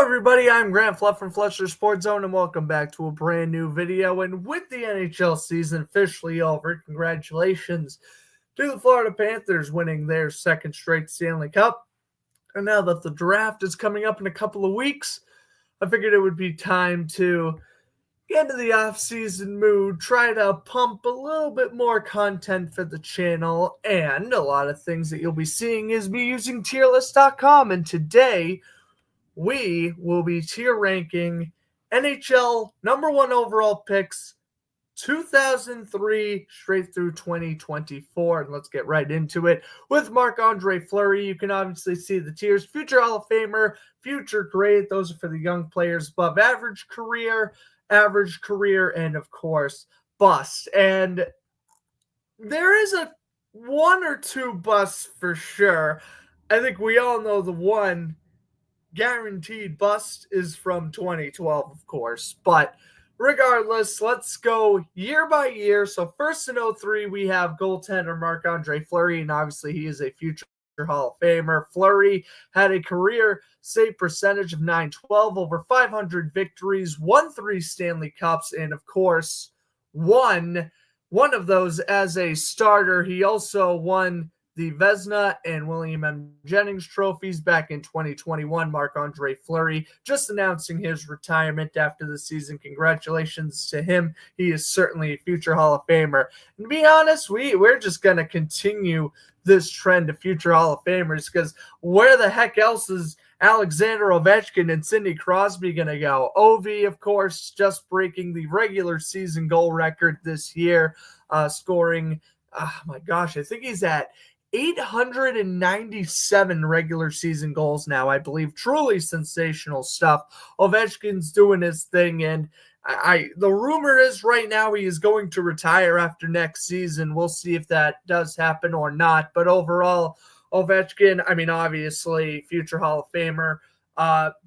everybody, I'm Grant Fluff from Fletcher Sports Zone, and welcome back to a brand new video. And with the NHL season officially over, congratulations to the Florida Panthers winning their second straight Stanley Cup. And now that the draft is coming up in a couple of weeks, I figured it would be time to get into the off-season mood, try to pump a little bit more content for the channel, and a lot of things that you'll be seeing is me using tierlist.com. And today we will be tier ranking NHL number one overall picks 2003 straight through 2024. And let's get right into it with Marc-Andre Fleury. You can obviously see the tiers: future Hall of Famer, future great. Those are for the young players above average career, and of course, bust. And there is a one or two busts for sure. I think we all know the one guaranteed bust is from 2012, of course. But regardless, let's go year by year. So first in 03, we have goaltender Marc-Andre Fleury, and obviously he is a future Hall of Famer. Fleury had a career save percentage of .912, over 500 victories, won 3 Stanley Cups, and of course won one of those as a starter. He also won the Vezina and William M. Jennings trophies back in 2021. Marc-Andre Fleury just announcing his retirement after the season. Congratulations to him. He is certainly a future Hall of Famer. And to be honest, we're just going to continue this trend of future Hall of Famers, because where the heck else is Alexander Ovechkin and Sidney Crosby going to go? Ovi, of course, just breaking the regular season goal record this year, scoring, oh my gosh, I think he's at 897 regular season goals now, I believe. Truly sensational stuff. Ovechkin's doing his thing, and the rumor is right now he is going to retire after next season. We'll see if that does happen or not. But overall, Ovechkin, I mean, obviously, future Hall of Famer.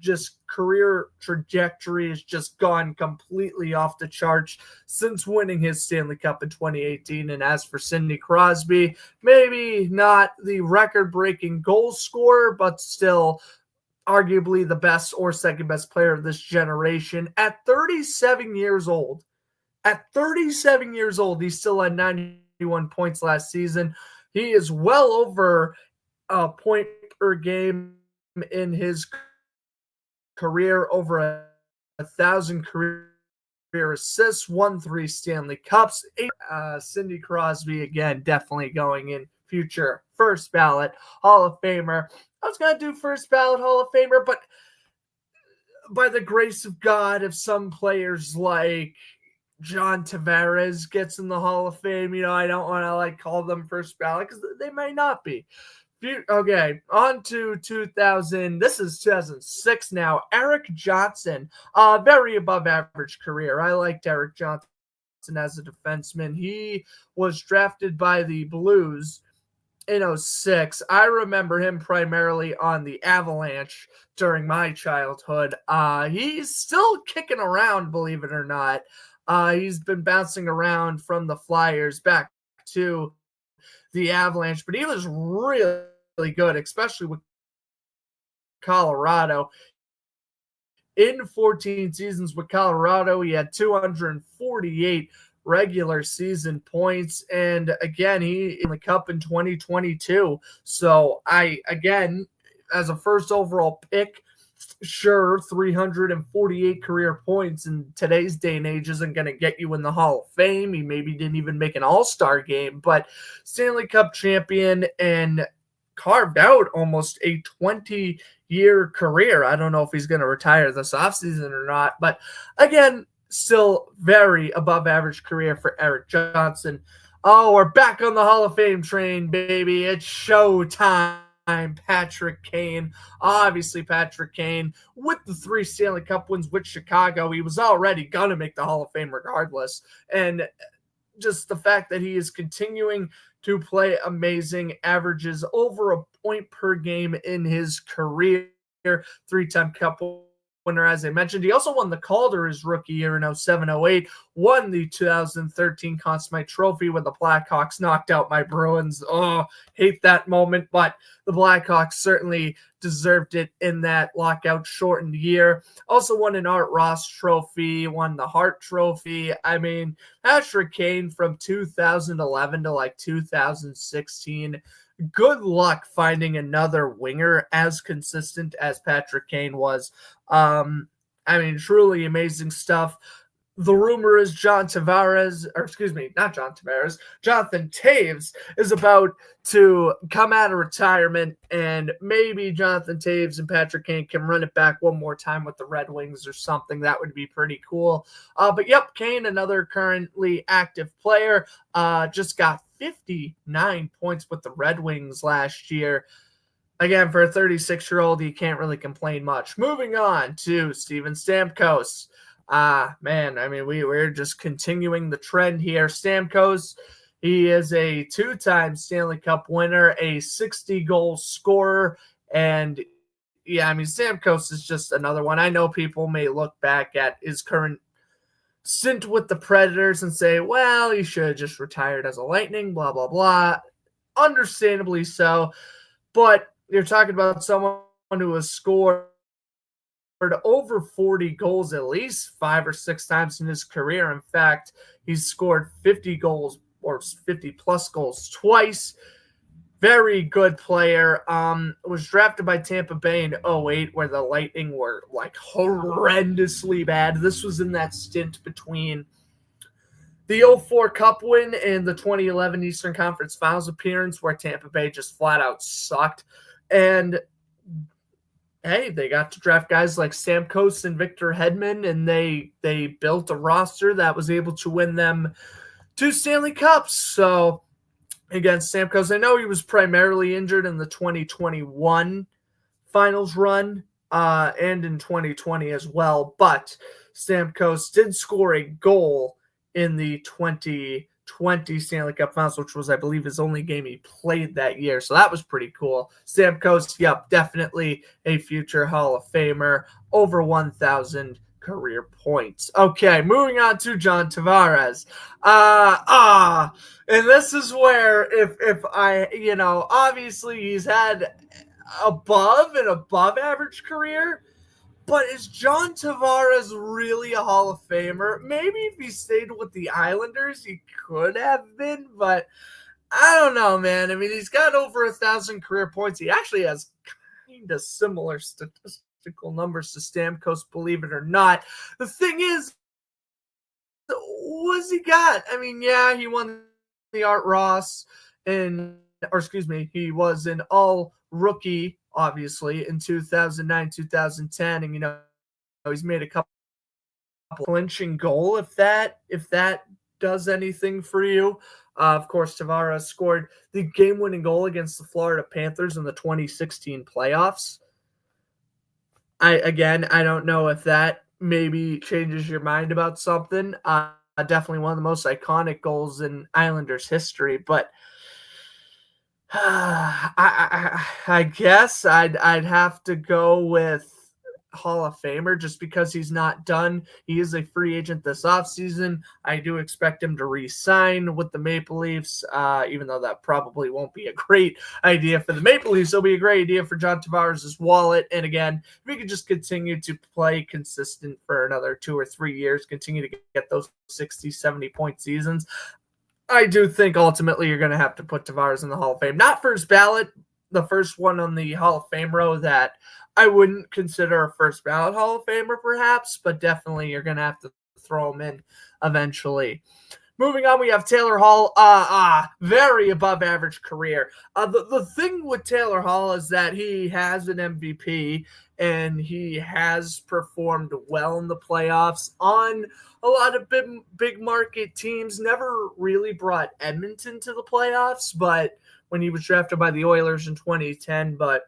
Just career trajectory has just gone completely off the charts since winning his Stanley Cup in 2018. And as for Sidney Crosby, maybe not the record-breaking goal scorer, but still arguably the best or second best player of this generation. At 37 years old, he still had 91 points last season. He is well over a point per game in his career, over 1,000 career assists, won 3 Stanley Cups. Sidney Crosby, again, definitely going in future first ballot Hall of Famer. I was going to do first ballot Hall of Famer, but by the grace of God, if some players like John Tavares gets in the Hall of Fame, I don't want to call them first ballot because they may not be. Okay, on to 2000. This is 2006 now. Erik Johnson, very above average career. I liked Erik Johnson as a defenseman. He was drafted by the Blues in 2006. I remember him primarily on the Avalanche during my childhood. He's still kicking around, believe it or not. He's been bouncing around from the Flyers back to the Avalanche, but he was really good, especially with Colorado. In 14 seasons with Colorado, he had 248 regular season points, and again, he in the Cup in 2022. So again, as a first overall pick, sure, 348 career points in today's day and age isn't going to get you in the Hall of Fame. He maybe didn't even make an all-star game, but Stanley Cup champion and carved out almost a 20-year career. I don't know if he's going to retire this offseason or not, but again, still very above average career for Erik Johnson. Oh, we're back on the Hall of Fame train, baby. It's showtime. Patrick Kane. Obviously, Patrick Kane, with the 3 Stanley Cup wins with Chicago, he was already going to make the Hall of Fame regardless. And just the fact that he is continuing to play amazing, averages over a point per game in his career, 3-time Cup winner, as I mentioned. He also won the Calder his rookie year in 07-08, won the 2013 Conn Smythe Trophy when the Blackhawks knocked out my Bruins. Oh, hate that moment, but the Blackhawks certainly deserved it in that lockout-shortened year. Also won an Art Ross Trophy, won the Hart Trophy. I mean, Patrick Kane from 2011 to like 2016, good luck finding another winger as consistent as Patrick Kane was. I mean, truly amazing stuff. The rumor is Jonathan Toews is about to come out of retirement, and maybe Jonathan Toews and Patrick Kane can run it back one more time with the Red Wings or something. That would be pretty cool. But yep, Kane, another currently active player, just got 59 points with the Red Wings last year. Again, for a 36-year-old, you can't really complain much. Moving on to Steven Stamkos. Man, I mean, we're just continuing the trend here. Stamkos, he is a two-time Stanley Cup winner, a 60-goal scorer, and yeah, I mean, Stamkos is just another one. I know people may look back at his current stint with the Predators and say, well, he should have just retired as a Lightning, blah, blah, blah. Understandably so, but you're talking about someone who has scored over 40 goals at least 5 or 6 times in his career. In fact, he's scored 50 goals or 50 plus goals twice. Very good player. Was drafted by Tampa Bay in 08, where the Lightning were like horrendously bad. This was in that stint between the 04 Cup win and the 2011 Eastern Conference Finals appearance, where Tampa Bay just flat out sucked. And hey, they got to draft guys like Stamkos and Victor Hedman, and they built a roster that was able to win them 2 Stanley Cups. So again, Stamkos, I know he was primarily injured in the 2021 finals run and in 2020 as well, but Stamkos did score a goal in the 2020 Stanley Cup Finals, which was, I believe, his only game he played that year. So that was pretty cool. Stamkos, yep, definitely a future Hall of Famer, over 1,000 career points. Okay, moving on to John Tavares. And this is where if I, obviously he's had above average career, but is John Tavares really a Hall of Famer? Maybe if he stayed with the Islanders, he could have been, but I don't know, man. I mean, he's got over 1,000 career points. He actually has kind of similar statistical numbers to Stamkos, believe it or not. The thing is, what's he got? I mean, yeah, he won the Art Ross, he was an all-rookie, obviously, in 2009, 2010, and he's made a couple clinching goal. If that does anything for you, of course, Tavares scored the game-winning goal against the Florida Panthers in the 2016 playoffs. I don't know if that maybe changes your mind about something. Definitely one of the most iconic goals in Islanders history, but I guess I'd have to go with Hall of Famer just because he's not done. He is a free agent this offseason. I do expect him to re-sign with the Maple Leafs, even though that probably won't be a great idea for the Maple Leafs. It'll be a great idea for John Tavares' wallet. And again, if we could just continue to play consistent for another 2 or 3 years, continue to get those 60, 70-point seasons, I do think ultimately you're going to have to put Tavares in the Hall of Fame. Not first ballot, the first one on the Hall of Fame row that I wouldn't consider a first ballot Hall of Famer perhaps, but definitely you're going to have to throw him in eventually. Moving on, we have Taylor Hall. Very above average career. The thing with Taylor Hall is that he has an MVP and he has performed well in the playoffs on a lot of big market teams. Never really brought Edmonton to the playoffs, but when he was drafted by the Oilers in 2010, but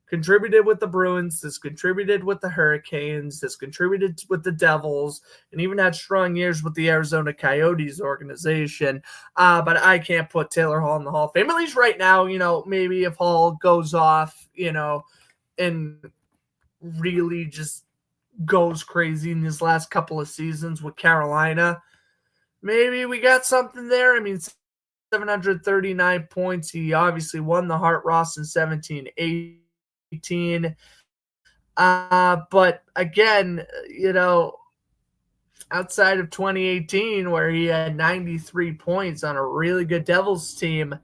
contributed with the Bruins, has contributed with the Hurricanes, has contributed with the Devils, and even had strong years with the Arizona Coyotes organization. But I can't put Taylor Hall in the Hall of Fame, at least right now. Maybe if Hall goes off, and really just goes crazy in his last couple of seasons with Carolina. Maybe we got something there. I mean, 739 points. He obviously won the Hart Ross in 17-18. But again, outside of 2018, where he had 93 points on a really good Devils team,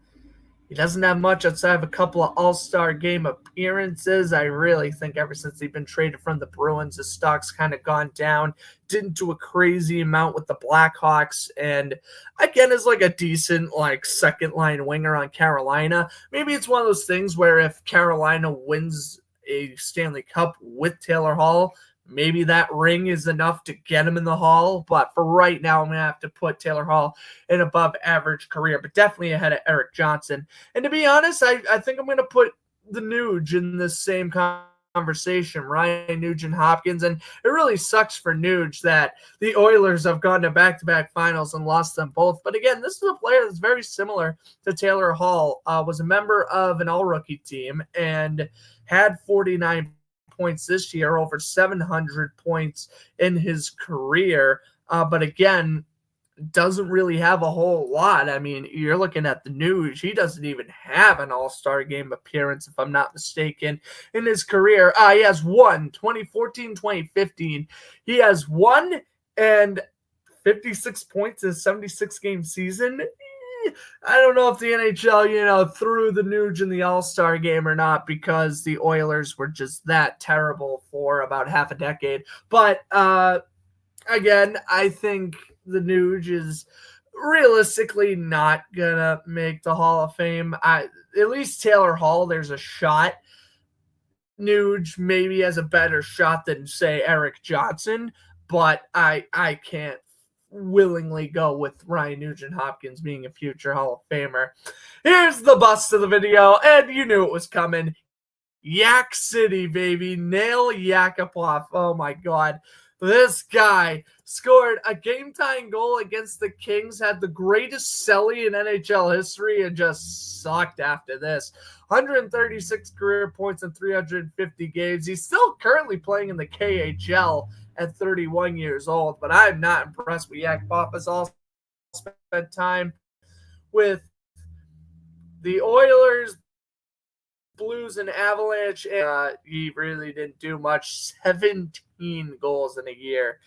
he doesn't have much outside of a couple of all-star game appearances. I really think ever since he's been traded from the Bruins, his stock's kind of gone down. Didn't do a crazy amount with the Blackhawks. And again, is like a decent second-line winger on Carolina. Maybe it's one of those things where if Carolina wins a Stanley Cup with Taylor Hall, maybe that ring is enough to get him in the Hall. But for right now, I'm going to have to put Taylor Hall in above average career, but definitely ahead of Erik Johnson. And to be honest, I think I'm going to put the Nuge in this same conversation, Ryan Nugent-Hopkins. And it really sucks for Nuge that the Oilers have gone to back-to-back finals and lost them both. But again, this is a player that's very similar to Taylor Hall, was a member of an all-rookie team and had 49 points this year, over 700 points in his career. But again, doesn't really have a whole lot. I mean, you're looking at the Nuge. He doesn't even have an all-star game appearance, if I'm not mistaken, in his career. He has one, 2014, 2015. He has one and 56 points in a 76-game season. I don't know if the NHL, threw the Nuge in the All-Star game or not, because the Oilers were just that terrible for about half a decade. But again, I think the Nuge is realistically not going to make the Hall of Fame. At least Taylor Hall, there's a shot. Nuge maybe has a better shot than, say, Erik Johnson, but I can't willingly go with Ryan Nugent-Hopkins being a future Hall of Famer. Here's the bust of the video, and you knew it was coming. Yak City, baby. Nail Yakupov. Oh, my God. This guy scored a game-tying goal against the Kings, had the greatest celly in NHL history, and just sucked after this. 136 career points in 350 games. He's still currently playing in the KHL at 31 years old, but I'm not impressed with Yakupov. Has all spent time with the Oilers, Blues, and Avalanche, and he really didn't do much. 17 goals in a year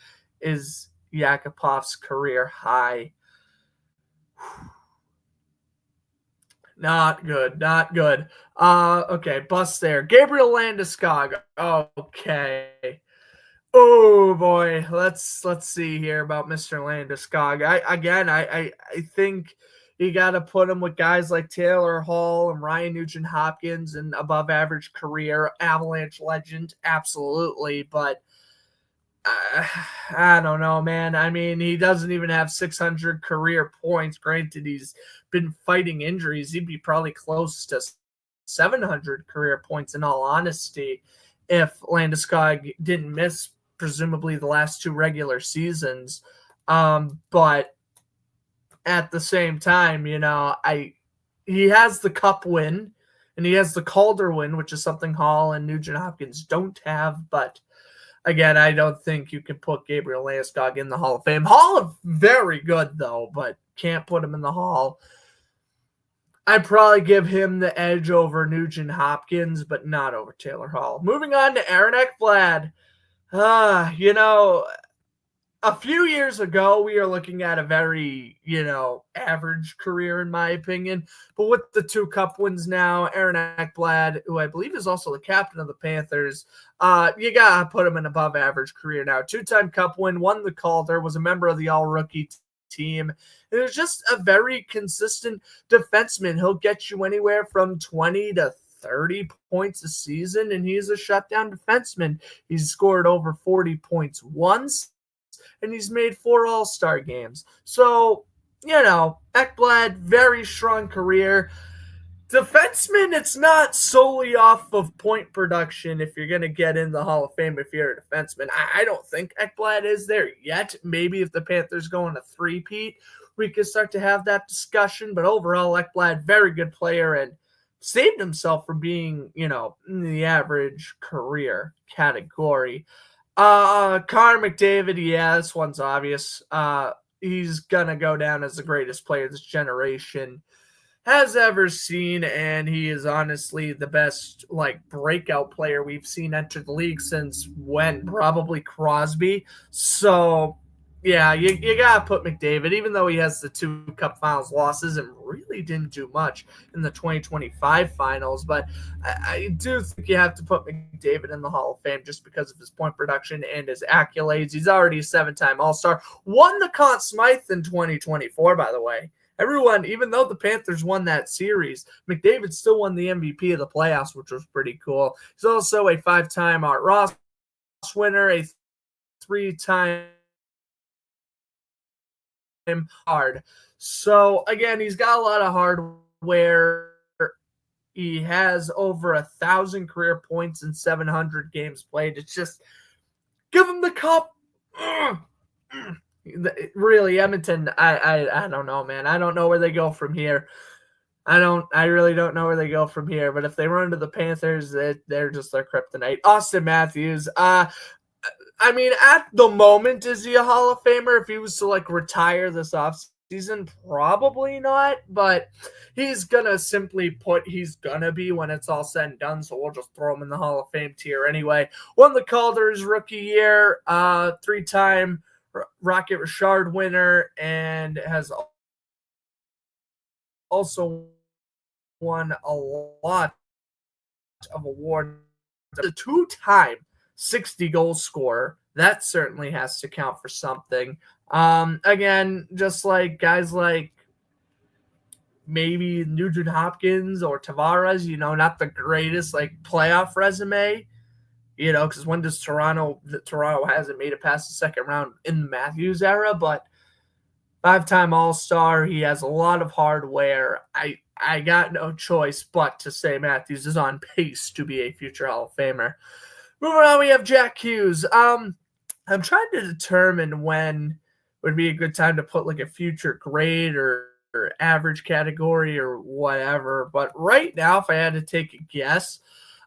is Yakupov's career high. Not good. Okay, bust there. Gabriel Landeskog. Okay. Oh boy, let's see here about Mr. Landeskog. I think you got to put him with guys like Taylor Hall and Ryan Nugent-Hopkins and above average career, Avalanche legend, absolutely. But I don't know, man. I mean, he doesn't even have 600 career points. Granted, he's been fighting injuries. He'd be probably close to 700 career points in all honesty if Landeskog didn't miss presumably the last two regular seasons. But at the same time, he has the Cup win and he has the Calder win, which is something Hall and Nugent-Hopkins don't have. But again, I don't think you can put Gabriel Landeskog in the Hall of Fame. Hall, very good though, but can't put him in the Hall. I'd probably give him the edge over Nugent-Hopkins, but not over Taylor Hall. Moving on to Aaron Ekblad. A few years ago, we are looking at a very, average career, in my opinion. But with the 2 Cup wins now, Aaron Ekblad, who I believe is also the captain of the Panthers, you got to put him in above average career now. 2-time Cup win, won the Calder, was a member of the all-rookie team. It was just a very consistent defenseman. He'll get you anywhere from 20 to 30 points a season, and he's a shutdown defenseman. He's scored over 40 points once, and he's made 4 All-Star games. So, Ekblad, very strong career. Defenseman, it's not solely off of point production if you're going to get in the Hall of Fame if you're a defenseman. I don't think Ekblad is there yet. Maybe if the Panthers go on a three-peat, we could start to have that discussion. But overall, Ekblad, very good player and saved himself from being, in the average career category. Connor McDavid, yeah, this one's obvious. He's gonna go down as the greatest player this generation has ever seen, and he is honestly the best like breakout player we've seen enter the league since when? Probably Crosby. So yeah, you gotta put McDavid, even though he has the 2 Cup Finals losses and really didn't do much in the 2025 finals. But I do think you have to put McDavid in the Hall of Fame just because of his point production and his accolades. He's already a 7-time All-Star, won the Conn Smythe in 2024, by the way. Everyone, even though the Panthers won that series, McDavid still won the MVP of the playoffs, which was pretty cool. He's also a 5-time Art Ross winner, a 3-time hard. So again, he's got a lot of hardware. He has over 1,000 career points in 700 games played. It's just give him the cup. Really, Edmonton. I don't know, man. I don't know where they go from here. I really don't know where they go from here. But if they run into the Panthers, they're just their kryptonite. Austin Matthews. I mean, at the moment, is he a Hall of Famer? If he was to like retire this offseason, probably not. But he's gonna he's gonna be when it's all said and done. So we'll just throw him in the Hall of Fame tier anyway. Won the Calder's rookie year, 3-time Rocket Richard winner, and has also won a lot of awards. A 2-time 60 goal scorer. That certainly has to count for something. Again, just like guys like maybe Nugent Hopkins or Tavares, not the greatest like playoff resume, because when does Toronto hasn't made it past the second round in the Matthews era, but 5-time All-Star. He has a lot of hardware. I got no choice but to say Matthews is on pace to be a future Hall of Famer. Moving on, we have Jack Hughes. I'm trying to determine when would be a good time to put like a future grade or average category or whatever. But right now, if I had to take a guess,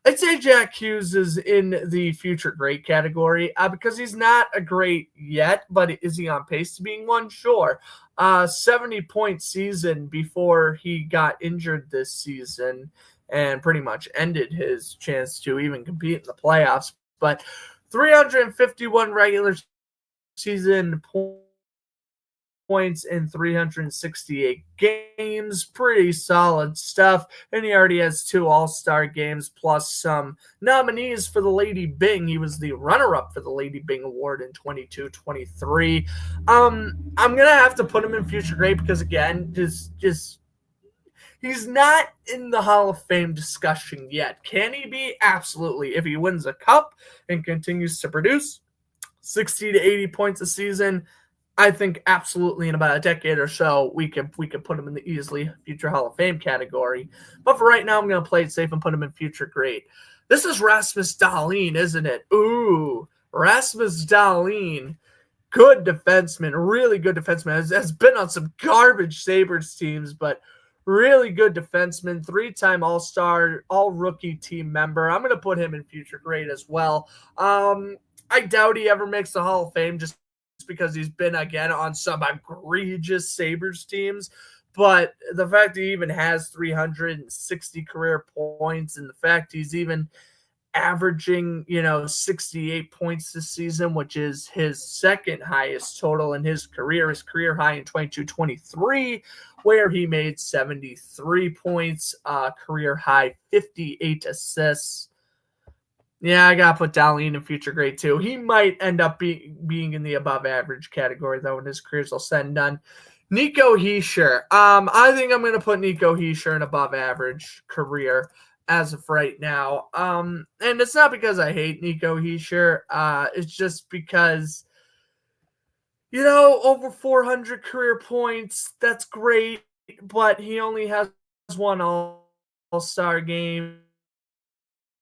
I'd say Jack Hughes is in the future great category because he's not a great yet, but is he on pace to being one? Sure. 70-point season before he got injured this season and pretty much ended his chance to even compete in the playoffs. But 351 regular season points in 368 games. Pretty solid stuff. And he already has 2 All-Star games plus some nominees for the Lady Byng. He was the runner-up for the Lady Byng Award in 22-23. I'm going to have to put him in future great because, again, just he's not in the Hall of Fame discussion yet. Can he be? Absolutely. If he wins a cup and continues to produce 60 to 80 points a season, I think absolutely in about a decade or so, we can put him in the easily future Hall of Fame category. But for right now, I'm going to play it safe and put him in future great. This is Rasmus Dahlin, isn't it? Ooh, Rasmus Dahlin. Good defenseman, really good defenseman. Has been on some garbage Sabres teams, but really good defenseman, 3-time All-Star, all-rookie team member. I'm going to put him in future great as well. I doubt he ever makes the Hall of Fame just because he's been, again, on some egregious Sabres teams. But the fact that he even has 360 career points and the fact he's even averaging, 68 points this season, which is his second highest total in his career high in 22-23, where he made 73 points, career high 58 assists. Yeah, I got to put Dahlin in future grade too. He might end up being in the above average category, though, when his career's all said and done. Nico Hischier. I think I'm going to put Nico Hischier in above average career as of right now. And it's not because I hate Nico Hischier. It's just because, over 400 career points, that's great, but he only has 1 All-Star game.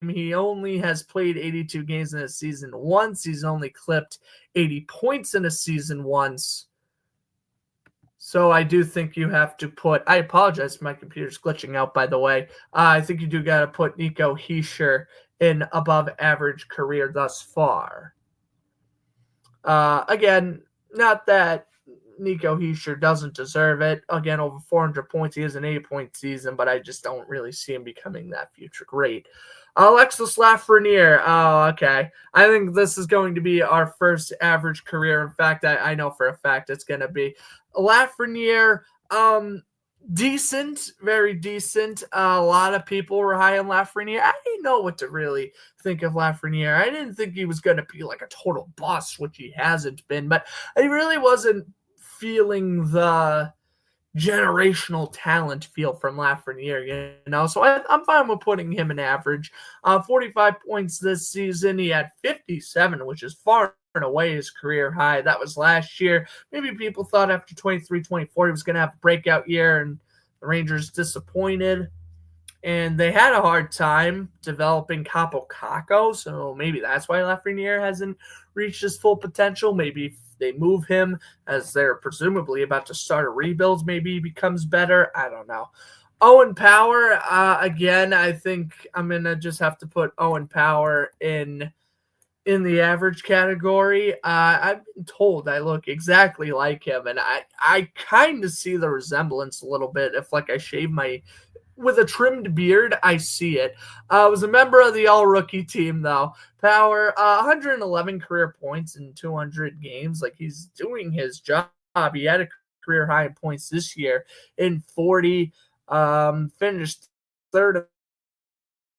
He only has played 82 games in a season once. He's only clipped 80 points in a season once. So I do think you have to put – I apologize, my computer's glitching out, by the way. I think you do got to put Nico Hischier in above average career thus far. Again, not that Nico Hischier doesn't deserve it. Again, over 400 points. He has an 8-point season, but I just don't really see him becoming that future great. Alexis Lafreniere. Oh, okay. I think this is going to be our first average career. In fact, I know for a fact it's going to be Lafreniere. Decent, very decent. A lot of people were high on Lafreniere. I didn't know what to really think of Lafreniere. I didn't think he was going to be like a total bust, which he hasn't been, but I really wasn't feeling the generational talent feel from Lafreniere, so I'm fine with putting him an average. 45 points this season. He had 57, which is far and away his career high. That was last year. Maybe people thought after 23-24 he was going to have a breakout year, and the Rangers disappointed. And they had a hard time developing Capo Caco, so maybe that's why Lafreniere hasn't reached his full potential. Maybe if they move him as they're presumably about to start a rebuild, maybe he becomes better. I don't know. Owen Power, again, I think I'm going to just have to put Owen Power in the average category. I've been told I look exactly like him, and I kind of see the resemblance a little bit if I shave my with a trimmed beard, I see it. Was a member of the all-rookie team, though. Power, 111 career points in 200 games. He's doing his job. He had a career high in points this year in 40. Finished third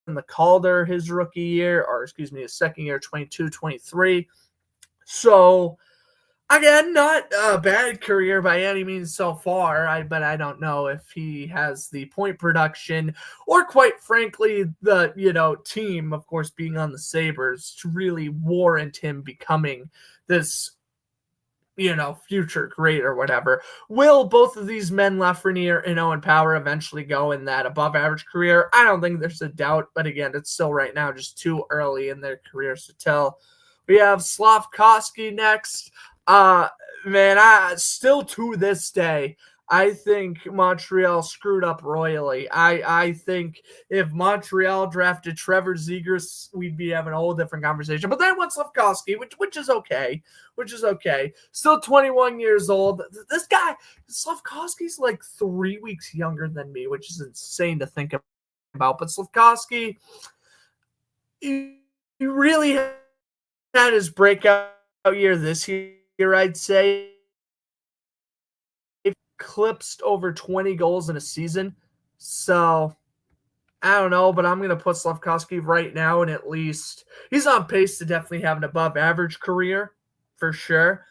in the Calder his rookie year, or excuse me, his second year, 22-23. So, again, not a bad career by any means so far, but I don't know if he has the point production or, quite frankly, the team, of course, being on the Sabres to really warrant him becoming this future great or whatever. Will both of these men, Lafreniere and Owen Power, eventually go in that above average career? I don't think there's a doubt, but again, it's still right now just too early in their careers to tell. We have Slafkovsky next. Man, I still to this day, I think Montreal screwed up royally. I think if Montreal drafted Trevor Zegras, we'd be having a whole different conversation. But they went Slafkovsky, which is okay. Still 21 years old. This guy, Slafkovsky's like 3 weeks younger than me, which is insane to think about. But Slafkovsky, he really had his breakout year this year, I'd say. Eclipsed over 20 goals in a season. So, I don't know, but I'm going to put Slafkovsky right now, and at least he's on pace to definitely have an above average career for sure.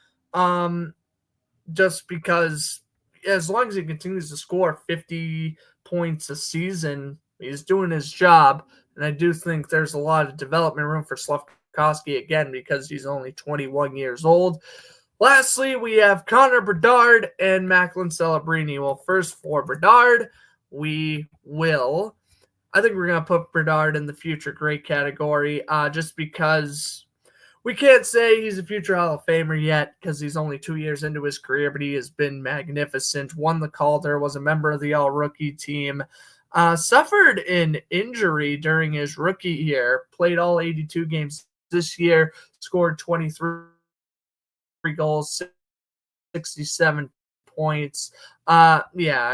Just because as long as he continues to score 50 points a season, he's doing his job. And I do think there's a lot of development room for Slafkovsky again because he's only 21 years old. Lastly, we have Connor Bedard and Macklin Celebrini. Well, first for Bedard, I think we're going to put Bedard in the future great category just because we can't say he's a future Hall of Famer yet because he's only 2 years into his career, but he has been magnificent. Won the Calder, was a member of the all-rookie team, suffered an injury during his rookie year, played all 82 games this year, scored 23 goals, 67 points. I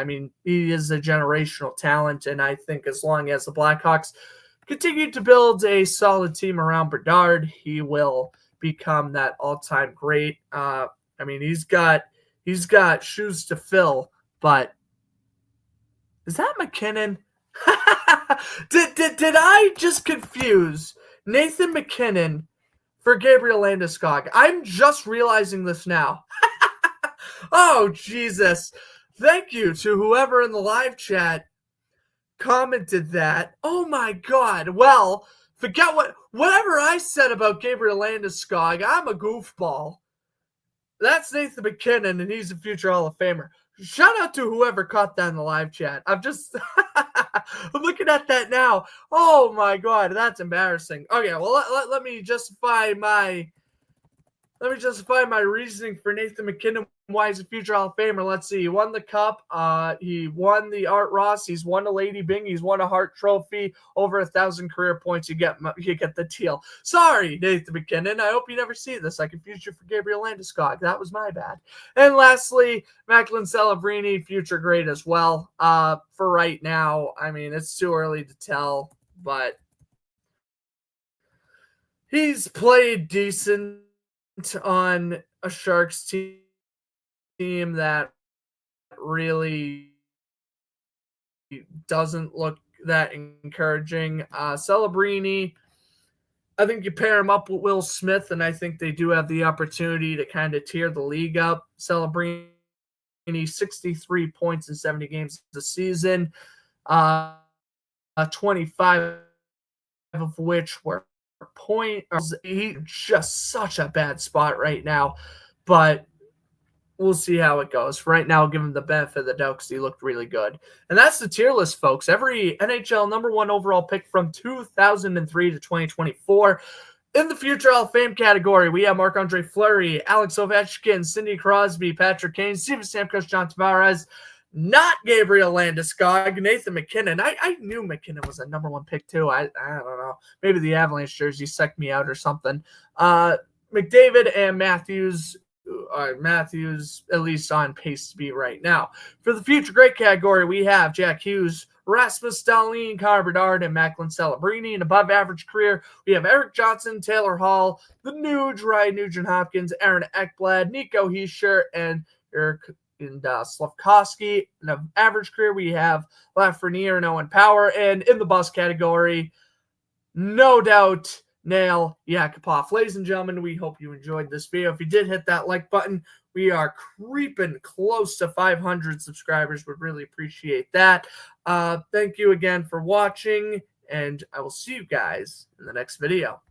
mean, he is a generational talent, and I think as long as the Blackhawks continue to build a solid team around Bedard, he will become that all-time great. I mean, he's got shoes to fill, but is that McKinnon? Did I just confuse Nathan McKinnon for Gabriel Landeskog? I'm just realizing this now. Oh, Jesus. Thank you to whoever in the live chat commented that. Oh, my God. Well, forget whatever I said about Gabriel Landeskog. I'm a goofball. That's Nathan McKinnon, and he's a future Hall of Famer. Shout out to whoever caught that in the live chat. I'm looking at that now. Oh, my God. That's embarrassing. Okay, well, let me justify my Let me justify my reasoning for Nathan MacKinnon. Why he's a future Hall of Famer? Let's see. He won the Cup. He won the Art Ross. He's won a Lady Byng. He's won a Hart Trophy. Over 1,000 career points. You get the deal. Sorry, Nathan MacKinnon. I hope you never see this. I confused you for Gabriel Landeskog. That was my bad. And lastly, Macklin Celebrini, future great as well. For right now, I mean, it's too early to tell, but he's played decent on a Sharks team that really doesn't look that encouraging. Celebrini, I think you pair him up with Will Smith, and I think they do have the opportunity to kind of tear the league up. Celebrini, 63 points in 70 games this season, 25 of which were points. He's just such a bad spot right now, but we'll see how it goes. Right now, I'll give him the benefit of the doubt because he looked really good. And that's the tier list, folks. Every NHL #1 overall pick from 2003 to 2024. In the Future Hall of Fame category, we have Marc-Andre Fleury, Alex Ovechkin, Sidney Crosby, Patrick Kane, Steven Stamkos, John Tavares, not Gabriel Landeskog, Nathan MacKinnon. I knew MacKinnon was a #1 pick too. I don't know. Maybe the Avalanche jersey sucked me out or something. McDavid and Matthews. Matthews at least on pace to be right now. For the future great category, we have Jack Hughes, Rasmus Dahlin, Connor Bedard, and Macklin Celebrini. And above average career, we have Eric Johnson, Taylor Hall, the Nuge, Ryan Nugent-Hopkins, Aaron Ekblad, Nico Hischier, and Eric Slavkovsky. In the average career, we have Lafreniere and Owen Power. And in the bus category, no doubt, Nail Yakupov. Ladies and gentlemen, we hope you enjoyed this video. If you did, hit that like button. We are creeping close to 500 subscribers. Would really appreciate that. Thank you again for watching, and I will see you guys in the next video.